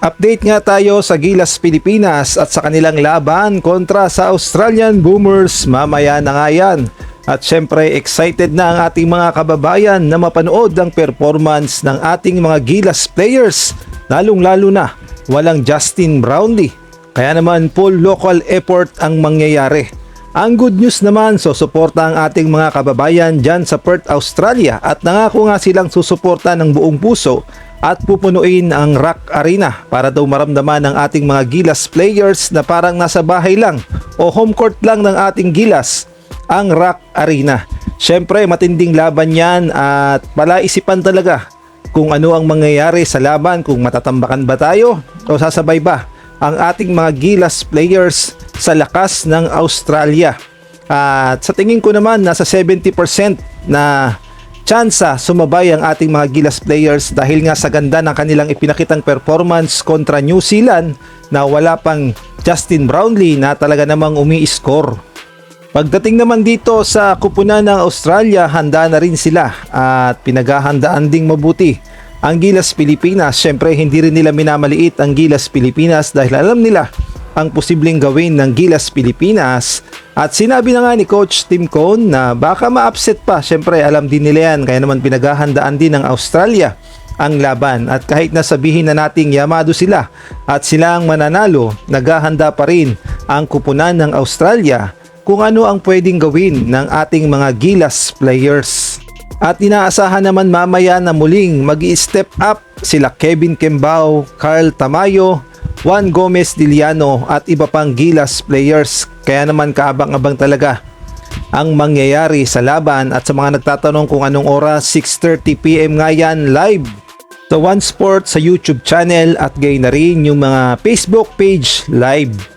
Update nga tayo sa Gilas Pilipinas at sa kanilang laban kontra sa Australian Boomers. Mamaya na nga yan. At syempre excited na ang ating mga kababayan na mapanood ang performance ng ating mga Gilas players. Lalong-lalo na walang Justin Brownlee. Kaya naman full local effort ang mangyayari. Ang good news naman, susuporta ang ating mga kababayan dyan sa Perth, Australia at nangako nga silang susuporta ng buong puso at pupunuin ang Rock Arena para daw maramdaman ng ating mga Gilas players na parang nasa bahay lang o home court lang ng ating Gilas, ang Rock Arena. Syempre matinding laban yan at palaisipan talaga kung ano ang mangyayari sa laban, kung matatambakan ba tayo o sasabay ba ang ating mga Gilas players sa lakas ng Australia. At sa tingin ko naman nasa 70% na tsansa sumabay ang ating mga Gilas players dahil nga sa ganda ng kanilang ipinakitang performance kontra New Zealand na wala pang Justin Brownlee na talaga namang umi-score. Pagdating naman dito sa kupunan ng Australia, handa na rin sila at pinaghahandaan ding mabuti ang Gilas Pilipinas. Syempre hindi rin nila minamaliit ang Gilas Pilipinas dahil alam nila ang posibleng gawin ng Gilas Pilipinas. At sinabi na nga ni Coach Tim Cone na baka ma-upset pa. Syempre alam din nila yan, kaya naman pinaghahandaan din ng Australia ang laban. At kahit nasabihin na nating yamado sila at sila ang mananalo, naghahanda pa rin ang kupunan ng Australia kung ano ang pwedeng gawin ng ating mga Gilas players. At inaasahan naman mamaya na muling mag-i-step up sila Kevin Kembao, Carl Tamayo, Juan Gomez Diliano at iba pang Gilas players. Kaya naman kaabang-abang talaga ang mangyayari sa laban. At sa mga nagtatanong kung anong oras, 6:30 PM nga yan live sa One Sport sa YouTube channel at gayon na rin yung mga Facebook page live.